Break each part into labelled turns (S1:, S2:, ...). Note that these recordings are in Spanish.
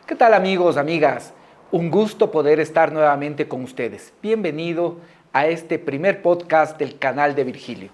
S1: ¿Qué tal amigos, amigas? Un gusto poder estar nuevamente con ustedes. Bienvenido a este primer podcast del canal de Virgilio.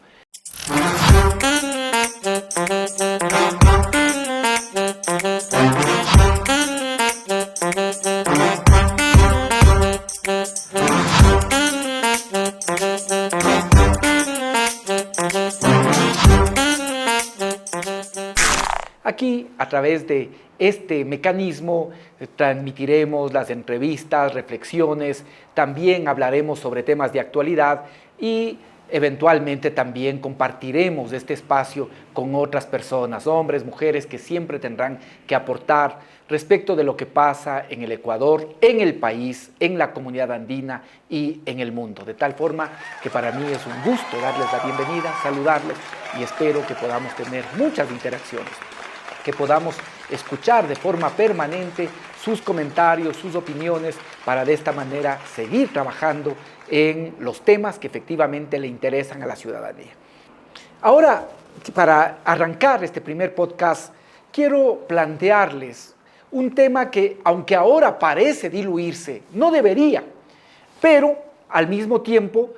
S1: Aquí, a través de este mecanismo, transmitiremos las entrevistas, reflexiones, también hablaremos sobre temas de actualidad y eventualmente también compartiremos este espacio con otras personas, hombres, mujeres, que siempre tendrán que aportar respecto de lo que pasa en el Ecuador, en el país, en la comunidad andina y en el mundo. De tal forma que para mí es un gusto darles la bienvenida, saludarles y espero que podamos tener muchas interacciones, que podamos escuchar de forma permanente sus comentarios, sus opiniones, para de esta manera seguir trabajando en los temas que efectivamente le interesan a la ciudadanía. Ahora, para arrancar este primer podcast, quiero plantearles un tema que, aunque ahora parece diluirse, no debería, pero al mismo tiempo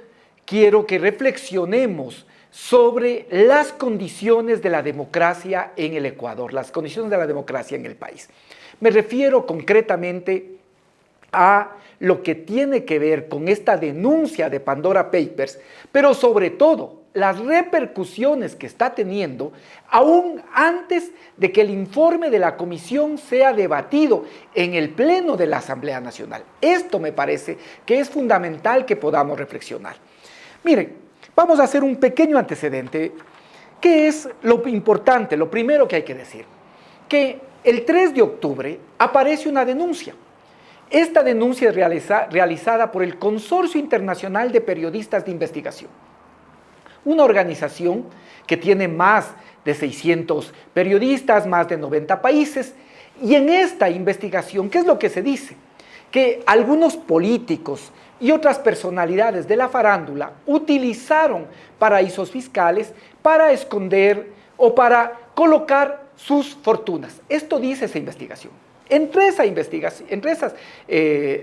S1: quiero que reflexionemos sobre las condiciones de la democracia en el Ecuador, las condiciones de la democracia en el país. Me refiero concretamente a lo que tiene que ver con esta denuncia de Pandora Papers, pero sobre todo las repercusiones que está teniendo aún antes de que el informe de la comisión sea debatido en el Pleno de la Asamblea Nacional. Esto me parece que es fundamental que podamos reflexionar. Miren, vamos a hacer un pequeño antecedente, que es lo importante, lo primero que hay que decir, que el 3 de octubre aparece una denuncia. Esta denuncia es realizada por el Consorcio Internacional de Periodistas de Investigación, una organización que tiene más de 600 periodistas, más de 90 países, y en esta investigación, ¿qué es lo que se dice? Que algunos políticos y otras personalidades de la farándula utilizaron paraísos fiscales para esconder o para colocar sus fortunas. Esto dice esa investigación. Entre esas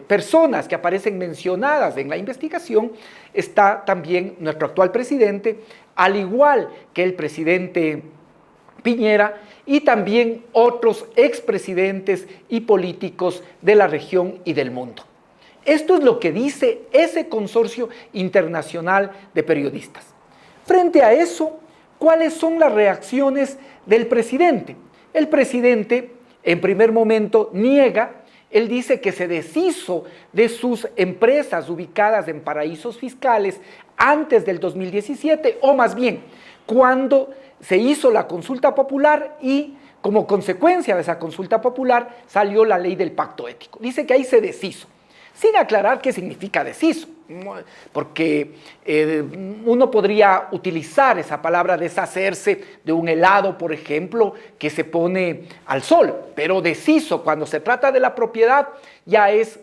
S1: personas que aparecen mencionadas en la investigación está también nuestro actual presidente, al igual que el presidente Piñera y también otros expresidentes y políticos de la región y del mundo. Esto es lo que dice ese consorcio internacional de periodistas. Frente a eso, ¿cuáles son las reacciones del presidente? El presidente, en primer momento, niega. Él dice que se deshizo de sus empresas ubicadas en paraísos fiscales antes del 2017, o más bien, cuando se hizo la consulta popular y como consecuencia de esa consulta popular salió la ley del pacto ético. Dice que ahí se deshizo, sin aclarar qué significa deshizo, porque uno podría utilizar esa palabra deshacerse de un helado, por ejemplo, que se pone al sol, pero deshizo cuando se trata de la propiedad ya es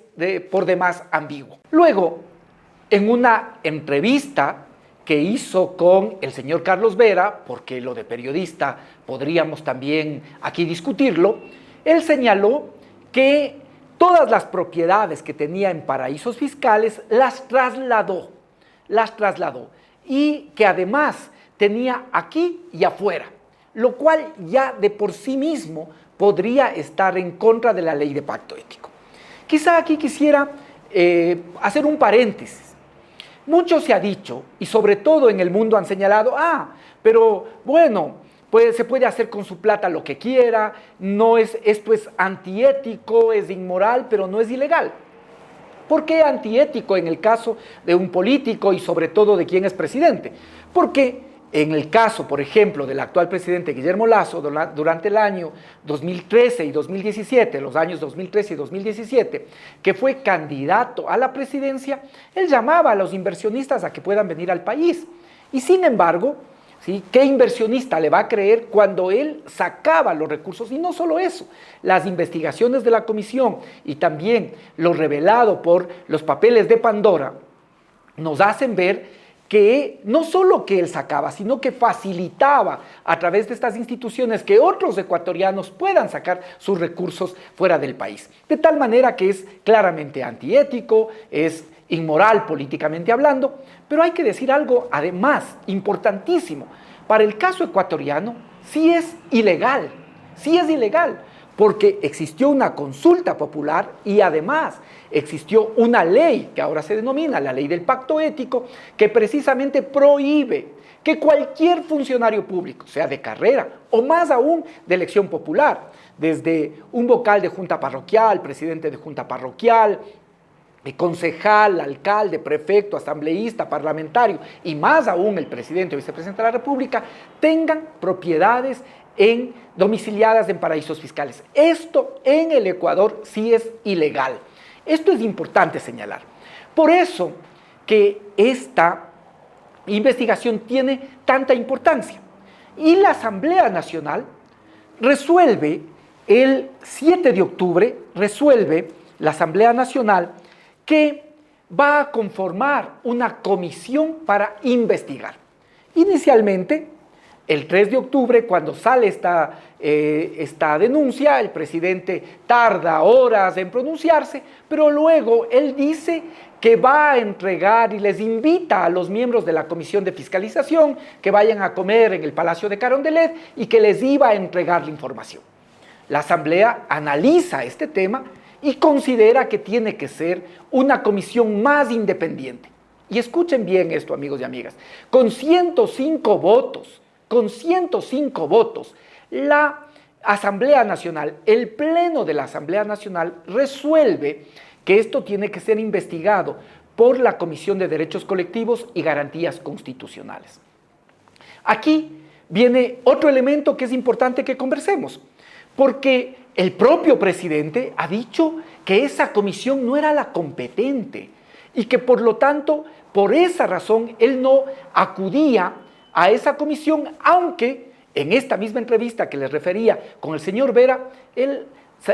S1: por demás ambiguo. Luego, en una entrevista que hizo con el señor Carlos Vera, porque lo de periodista podríamos también aquí discutirlo, él señaló que todas las propiedades que tenía en paraísos fiscales las trasladó, y que además tenía aquí y afuera, lo cual ya de por sí mismo podría estar en contra de la ley de pacto ético. Quizá aquí quisiera hacer un paréntesis. Mucho se ha dicho, y sobre todo en el mundo han señalado, pero bueno, pues se puede hacer con su plata lo que quiera, esto es antiético, es inmoral, pero no es ilegal. ¿Por qué antiético en el caso de un político y sobre todo de quien es presidente? Porque en el caso, por ejemplo, del actual presidente Guillermo Lasso, durante el año 2013 y 2017, los años 2013 y 2017, que fue candidato a la presidencia, él llamaba a los inversionistas a que puedan venir al país. Y sin embargo, ¿sí?, ¿qué inversionista le va a creer cuando él sacaba los recursos? Y no solo eso, las investigaciones de la comisión y también lo revelado por los papeles de Pandora nos hacen ver que no solo que él sacaba, sino que facilitaba a través de estas instituciones que otros ecuatorianos puedan sacar sus recursos fuera del país. De tal manera que es claramente antiético, es inmoral políticamente hablando, pero hay que decir algo además importantísimo. Para el caso ecuatoriano sí es ilegal, porque existió una consulta popular y además existió una ley que ahora se denomina la ley del pacto ético, que precisamente prohíbe que cualquier funcionario público, sea de carrera o más aún de elección popular, desde un vocal de junta parroquial, presidente de junta parroquial, concejal, alcalde, prefecto, asambleísta, parlamentario y más aún el presidente o vicepresidente de la República, tengan propiedades domiciliadas en paraísos fiscales. Esto en el Ecuador sí es ilegal. Esto es importante señalar. Por eso que esta investigación tiene tanta importancia. Y la Asamblea Nacional resuelve el 7 de octubre, la Asamblea Nacional que va a conformar una comisión para investigar. Inicialmente, el 3 de octubre, cuando sale esta denuncia, el presidente tarda horas en pronunciarse, pero luego él dice que va a entregar y les invita a los miembros de la Comisión de Fiscalización que vayan a comer en el Palacio de Carondelet y que les iba a entregar la información. La Asamblea analiza este tema y considera que tiene que ser una comisión más independiente. Y escuchen bien esto, amigos y amigas, con 105 votos, la Asamblea Nacional, el Pleno de la Asamblea Nacional resuelve que esto tiene que ser investigado por la Comisión de Derechos Colectivos y Garantías Constitucionales. Aquí viene otro elemento que es importante que conversemos, porque el propio presidente ha dicho que esa comisión no era la competente y que por lo tanto, por esa razón, él no acudía a esa comisión, aunque en esta misma entrevista que les refería con el señor Vera, él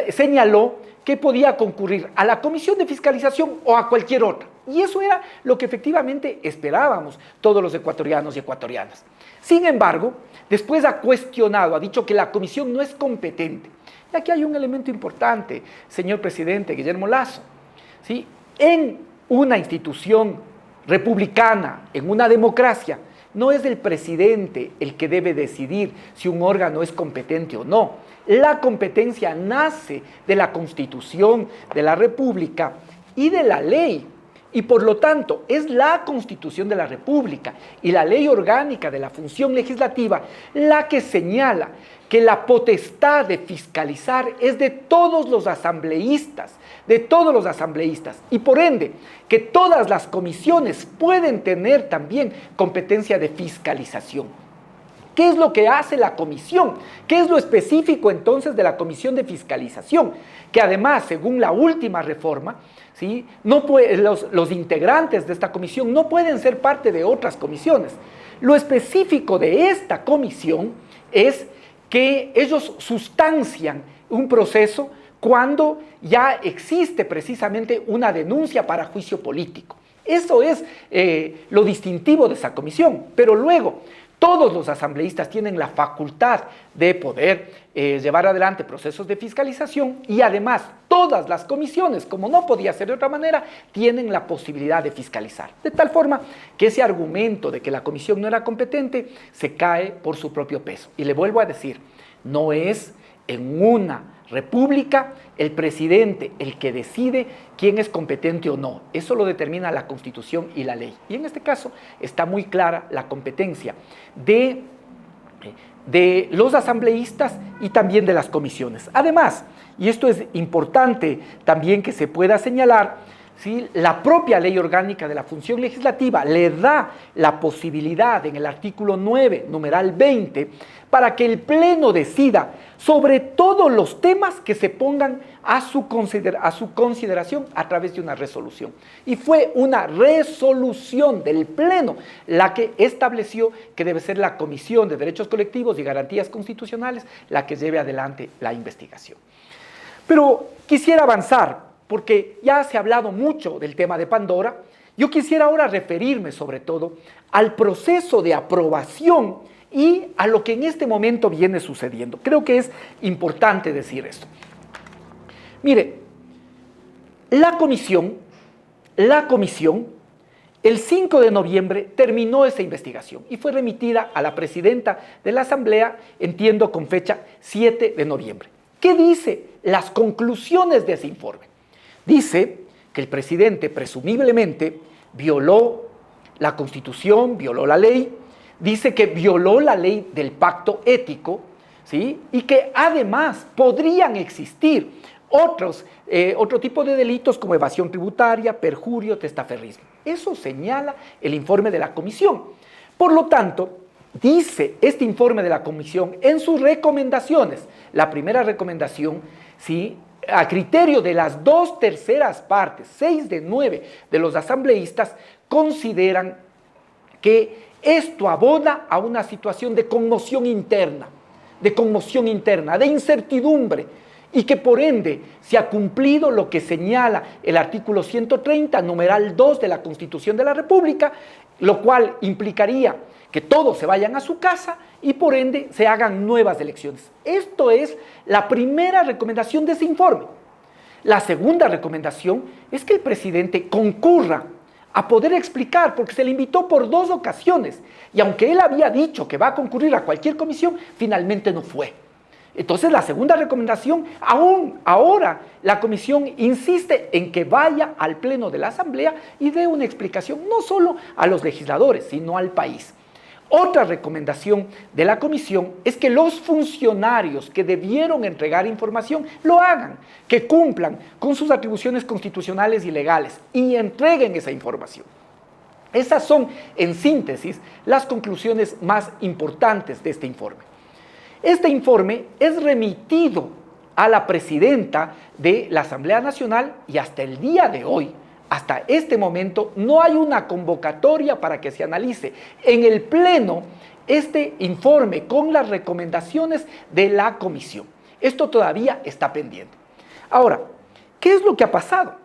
S1: señaló que podía concurrir a la comisión de fiscalización o a cualquier otra. Y eso era lo que efectivamente esperábamos todos los ecuatorianos y ecuatorianas. Sin embargo, después ha cuestionado, ha dicho que la comisión no es competente. Y aquí hay un elemento importante, señor presidente Guillermo Lasso. ¿Sí? En una institución republicana, en una democracia, no es el presidente el que debe decidir si un órgano es competente o no. La competencia nace de la Constitución de la República y de la ley. Y por lo tanto, es la Constitución de la República y la Ley Orgánica de la Función Legislativa la que señala que la potestad de fiscalizar es de todos los asambleístas, y por ende, que todas las comisiones pueden tener también competencia de fiscalización. ¿Qué es lo que hace la comisión? ¿Qué es lo específico entonces de la comisión de fiscalización? Que además, según la última reforma, ¿sí? los integrantes de esta comisión no pueden ser parte de otras comisiones. Lo específico de esta comisión es que ellos sustancian un proceso cuando ya existe precisamente una denuncia para juicio político. Eso es lo distintivo de esa comisión, pero luego todos los asambleístas tienen la facultad de poder llevar adelante procesos de fiscalización y además todas las comisiones, como no podía ser de otra manera, tienen la posibilidad de fiscalizar. De tal forma que ese argumento de que la comisión no era competente se cae por su propio peso. Y le vuelvo a decir, no es en una república el presidente el que decide quién es competente o no. Eso lo determina la Constitución y la ley. Y en este caso está muy clara la competencia de los asambleístas y también de las comisiones. Además, y esto es importante también que se pueda señalar, ¿sí? La propia Ley Orgánica de la Función Legislativa le da la posibilidad en el artículo 9, numeral 20, para que el Pleno decida sobre todos los temas que se pongan a su consideración a través de una resolución. Y fue una resolución del Pleno la que estableció que debe ser la Comisión de Derechos Colectivos y Garantías Constitucionales la que lleve adelante la investigación. Pero quisiera avanzar, porque ya se ha hablado mucho del tema de Pandora, Yo quisiera ahora referirme sobre todo al proceso de aprobación y a lo que en este momento viene sucediendo. Creo que es importante decir esto. Mire, la comisión, el 5 de noviembre terminó esa investigación y fue remitida a la presidenta de la Asamblea, entiendo con fecha 7 de noviembre. ¿Qué dice las conclusiones de ese informe? Dice que el presidente presumiblemente violó la Constitución, violó la ley, dice que violó la ley del pacto ético, ¿sí? Y que además podrían existir otro tipo de delitos como evasión tributaria, perjurio, testaferrismo. Eso señala el informe de la comisión. Por lo tanto, dice este informe de la comisión en sus recomendaciones, la primera recomendación, ¿sí?, a criterio de las 2/3 partes, 6 de 9 de los asambleístas, consideran que esto abona a una situación de conmoción interna, de incertidumbre, y que por ende se ha cumplido lo que señala el artículo 130, numeral 2 de la Constitución de la República, lo cual implicaría que todos se vayan a su casa y por ende se hagan nuevas elecciones. Esto es la primera recomendación de ese informe. La segunda recomendación es que el presidente concurra a poder explicar, porque se le invitó por 2 ocasiones, y aunque él había dicho que va a concurrir a cualquier comisión, finalmente no fue. Entonces, la segunda recomendación, aún ahora la comisión insiste en que vaya al pleno de la Asamblea y dé una explicación no solo a los legisladores, sino al país. Otra recomendación de la comisión es que los funcionarios que debieron entregar información lo hagan, que cumplan con sus atribuciones constitucionales y legales y entreguen esa información. Esas son, en síntesis, las conclusiones más importantes de este informe. Este informe es remitido a la presidenta de la Asamblea Nacional y hasta el día de hoy, hasta este momento, no hay una convocatoria para que se analice en el Pleno este informe con las recomendaciones de la comisión. Esto todavía está pendiente. Ahora, ¿qué es lo que ha pasado?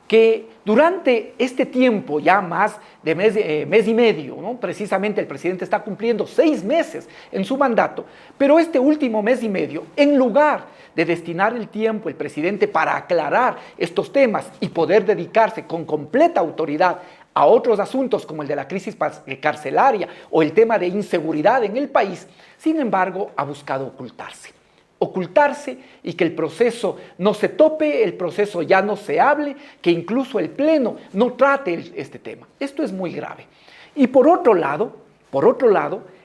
S1: Que durante este tiempo, ya más de mes y medio, ¿no?, precisamente el presidente está cumpliendo 6 meses en su mandato, pero este último mes y medio, en lugar de destinar el tiempo el presidente para aclarar estos temas y poder dedicarse con completa autoridad a otros asuntos como el de la crisis carcelaria o el tema de inseguridad en el país, sin embargo, ha buscado ocultarse y que el proceso no se tope, el proceso ya no se hable, que incluso el Pleno no trate este tema. Esto es muy grave. Y por otro lado,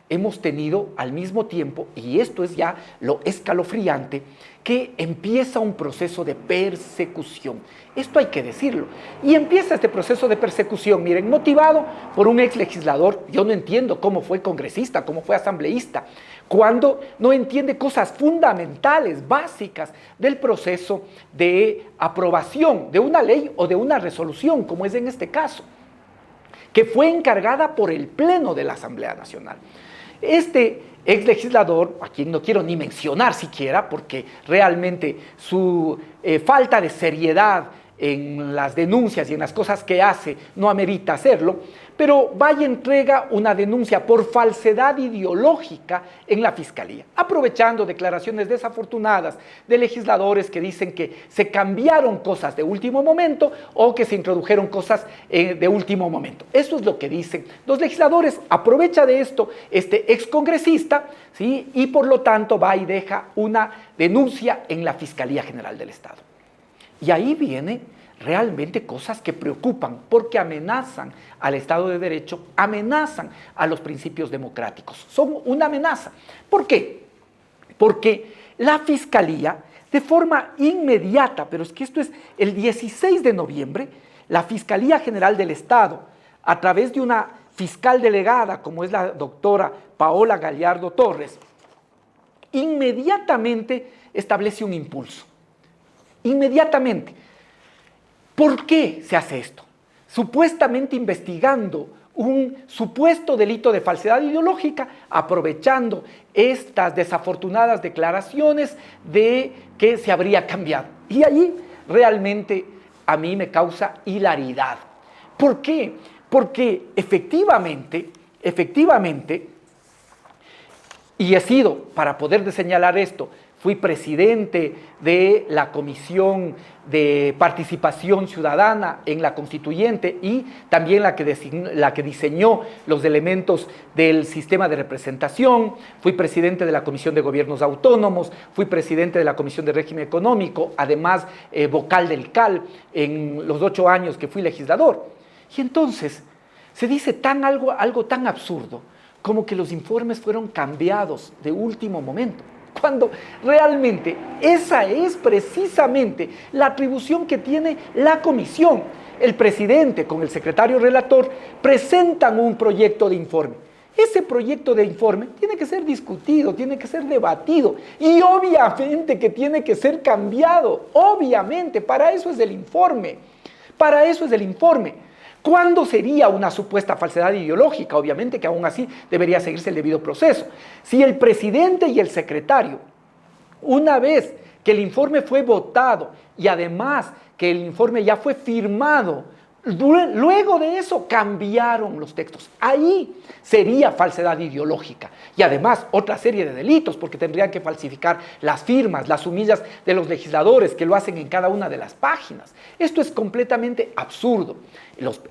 S1: hemos tenido al mismo tiempo, y esto es ya lo escalofriante, que empieza un proceso de persecución. Esto hay que decirlo. Y empieza este proceso de persecución, miren, motivado por un ex legislador. Yo no entiendo cómo fue congresista, cómo fue asambleísta, cuando no entiende cosas fundamentales, básicas del proceso de aprobación de una ley o de una resolución, como es en este caso, que fue encargada por el Pleno de la Asamblea Nacional. Este ex legislador, a quien no quiero ni mencionar siquiera, porque realmente su falta de seriedad en las denuncias y en las cosas que hace no amerita hacerlo, pero va y entrega una denuncia por falsedad ideológica en la Fiscalía, aprovechando declaraciones desafortunadas de legisladores que dicen que se cambiaron cosas de último momento o que se introdujeron cosas de último momento. Eso es lo que dicen los legisladores. Aprovecha de esto este excongresista, ¿sí?, y por lo tanto va y deja una denuncia en la Fiscalía General del Estado. Y ahí vienen realmente cosas que preocupan porque amenazan al Estado de Derecho, amenazan a los principios democráticos. Son una amenaza. ¿Por qué? Porque la Fiscalía, de forma inmediata, pero es que esto es el 16 de noviembre, la Fiscalía General del Estado, a través de una fiscal delegada, como es la doctora Paola Gallardo Torres, inmediatamente establece un impulso. Inmediatamente. ¿Por qué se hace esto? Supuestamente investigando un supuesto delito de falsedad ideológica, aprovechando estas desafortunadas declaraciones de que se habría cambiado. Y allí realmente a mí me causa hilaridad, ¿Por qué? Porque efectivamente, y he sido, para poder señalar esto, fui presidente de la Comisión de Participación Ciudadana en la Constituyente y también la que diseñó los elementos del sistema de representación. Fui presidente de la Comisión de Gobiernos Autónomos, fui presidente de la Comisión de Régimen Económico, además vocal del CAL en los 8 años que fui legislador. Y entonces se dice algo tan absurdo como que los informes fueron cambiados de último momento, cuando realmente esa es precisamente la atribución que tiene la comisión. El presidente con el secretario relator presentan un proyecto de informe. Ese proyecto de informe tiene que ser discutido, tiene que ser debatido y obviamente que tiene que ser cambiado, obviamente, para eso es el informe, para eso es el informe. ¿Cuándo sería una supuesta falsedad ideológica? Obviamente que aún así debería seguirse el debido proceso. Si el presidente y el secretario, una vez que el informe fue votado y además que el informe ya fue firmado, luego de eso cambiaron los textos. Ahí sería falsedad ideológica y además otra serie de delitos porque tendrían que falsificar las firmas, las humillas de los legisladores que lo hacen en cada una de las páginas. Esto es completamente absurdo.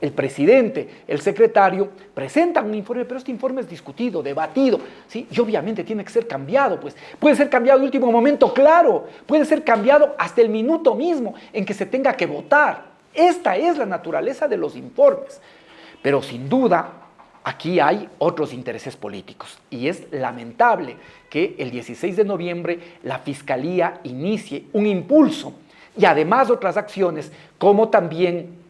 S1: El presidente, el secretario presentan un informe, pero este informe es discutido, debatido, ¿sí? Y obviamente tiene que ser cambiado, pues. Puede ser cambiado de último momento, claro, puede ser cambiado hasta el minuto mismo en que se tenga que votar. Esta es la naturaleza de los informes. Pero sin duda, aquí hay otros intereses políticos. Y es lamentable que el 16 de noviembre la Fiscalía inicie un impulso y además otras acciones, como también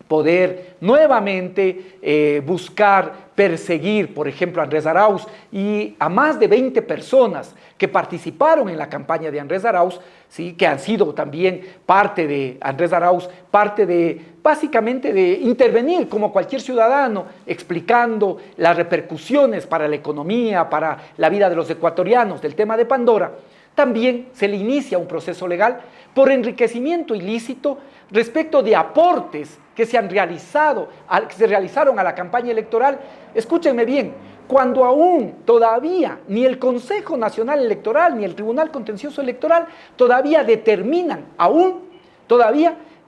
S1: poder nuevamente buscar perseguir, por ejemplo, a Andrés Arauz y a más de 20 personas que participaron en la campaña de Andrés Arauz, ¿sí? Que han sido también parte de Andrés Arauz, parte de, básicamente, de intervenir como cualquier ciudadano, explicando las repercusiones para la economía, para la vida de los ecuatorianos del tema de Pandora. También se le inicia un proceso legal por enriquecimiento ilícito respecto de aportes que se realizaron a la campaña electoral. Escúchenme bien, cuando aún todavía ni el Consejo Nacional Electoral ni el Tribunal Contencioso Electoral todavía determinan,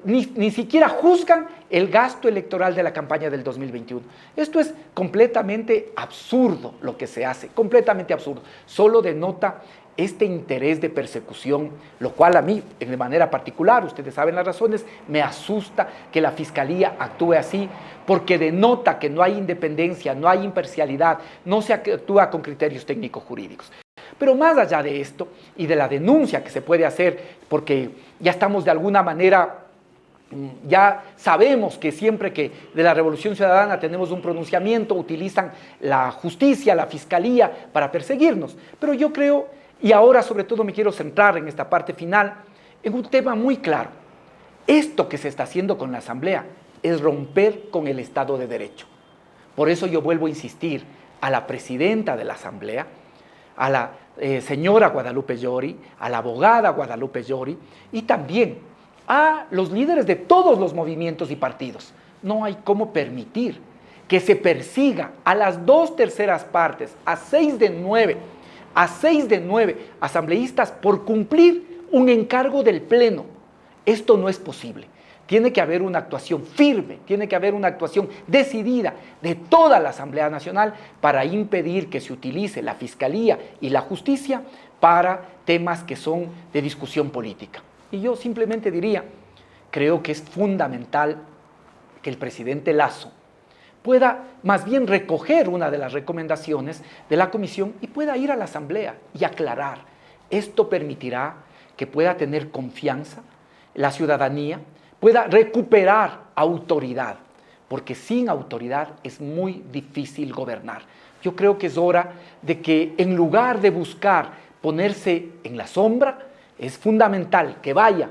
S1: ni siquiera juzgan el gasto electoral de la campaña del 2021. Esto es completamente absurdo lo que se hace, completamente absurdo. Solo denota este interés de persecución, lo cual a mí, de manera particular, ustedes saben las razones, me asusta que la Fiscalía actúe así, porque denota que no hay independencia, no hay imparcialidad, no se actúa con criterios técnico-jurídicos. Pero más allá de esto y de la denuncia que se puede hacer, porque ya estamos de alguna manera, ya sabemos que siempre que de la Revolución Ciudadana tenemos un pronunciamiento, utilizan la justicia, la Fiscalía para perseguirnos, pero yo creo, y ahora sobre todo me quiero centrar en esta parte final, en un tema muy claro. Esto que se está haciendo con la Asamblea es romper con el Estado de Derecho. Por eso yo vuelvo a insistir a la presidenta de la Asamblea, a la señora Guadalupe Llori, a la abogada Guadalupe Llori y también a los líderes de todos los movimientos y partidos. No hay cómo permitir que se persiga a las 2/3 partes, a 6 de 9 asambleístas por cumplir un encargo del Pleno. Esto no es posible. Tiene que haber una actuación firme, tiene que haber una actuación decidida de toda la Asamblea Nacional para impedir que se utilice la Fiscalía y la Justicia para temas que son de discusión política. Y yo simplemente diría, creo que es fundamental que el presidente Lasso pueda más bien recoger una de las recomendaciones de la comisión y pueda ir a la Asamblea y aclarar. Esto permitirá que pueda tener confianza la ciudadanía, pueda recuperar autoridad, porque sin autoridad es muy difícil gobernar. Yo creo que es hora de que en lugar de buscar ponerse en la sombra, es fundamental que vaya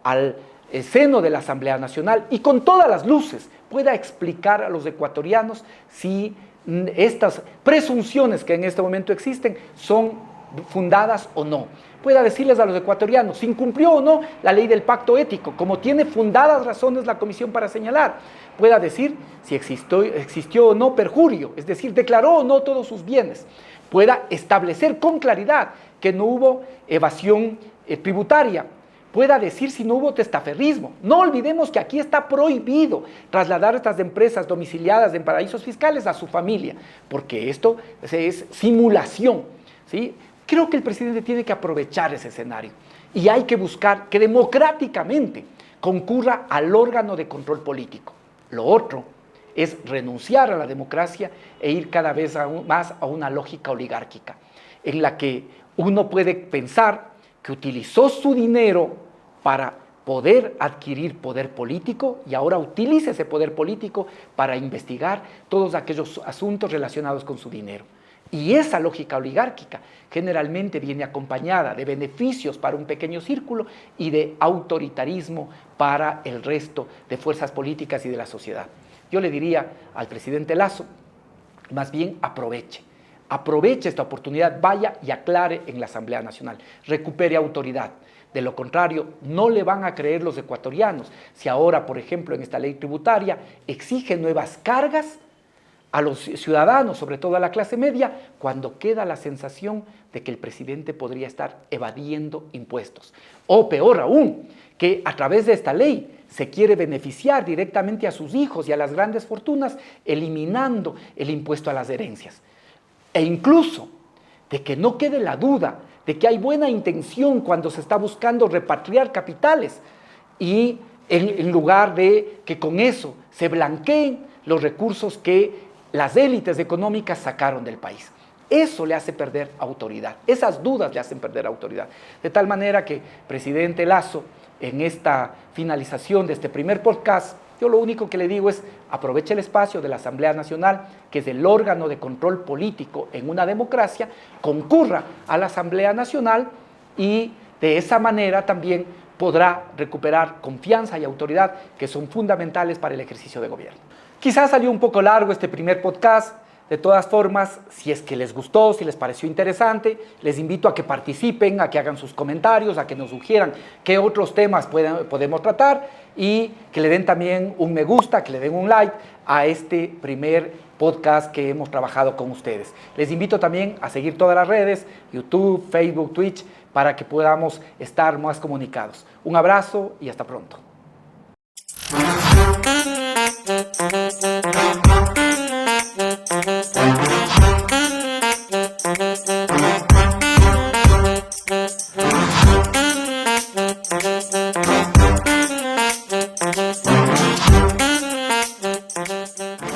S1: al seno de la Asamblea Nacional y con todas las luces pueda explicar a los ecuatorianos si estas presunciones que en este momento existen son fundadas o no. Pueda decirles a los ecuatorianos si incumplió o no la ley del pacto ético, como tiene fundadas razones la comisión para señalar. Pueda decir si existió o no perjurio, es decir, declaró o no todos sus bienes. Pueda establecer con claridad que no hubo evasión tributaria. Pueda decir si no hubo testaferrismo. No olvidemos que aquí está prohibido trasladar estas empresas domiciliadas en paraísos fiscales a su familia, porque esto es simulación, ¿sí? Creo que el presidente tiene que aprovechar ese escenario y hay que buscar que democráticamente concurra al órgano de control político. Lo otro es renunciar a la democracia e ir cada vez más a una lógica oligárquica, en la que uno puede pensar que utilizó su dinero para poder adquirir poder político y ahora utiliza ese poder político para investigar todos aquellos asuntos relacionados con su dinero. Y esa lógica oligárquica generalmente viene acompañada de beneficios para un pequeño círculo y de autoritarismo para el resto de fuerzas políticas y de la sociedad. Yo le diría al presidente Lasso, más bien aproveche esta oportunidad, vaya y aclare en la Asamblea Nacional, recupere autoridad. De lo contrario, no le van a creer los ecuatorianos si ahora, por ejemplo, en esta ley tributaria exige nuevas cargas a los ciudadanos, sobre todo a la clase media, cuando queda la sensación de que el presidente podría estar evadiendo impuestos. O peor aún, que a través de esta ley se quiere beneficiar directamente a sus hijos y a las grandes fortunas, eliminando el impuesto a las herencias. E incluso de que no quede la duda de que hay buena intención cuando se está buscando repatriar capitales y en lugar de que con eso se blanqueen los recursos que las élites económicas sacaron del país. Eso le hace perder autoridad, esas dudas le hacen perder autoridad. De tal manera que, presidente Lasso, en esta finalización de este primer podcast, yo lo único que le digo es aproveche el espacio de la Asamblea Nacional, que es el órgano de control político en una democracia, concurra a la Asamblea Nacional y de esa manera también podrá recuperar confianza y autoridad que son fundamentales para el ejercicio de gobierno. Quizás salió un poco largo este primer podcast. De todas formas, si es que les gustó, si les pareció interesante, les invito a que participen, a que hagan sus comentarios, a que nos sugieran qué otros temas podemos tratar y que le den también un me gusta, que le den un like a este primer podcast que hemos trabajado con ustedes. Les invito también a seguir todas las redes, YouTube, Facebook, Twitch, para que podamos estar más comunicados. Un abrazo y hasta pronto.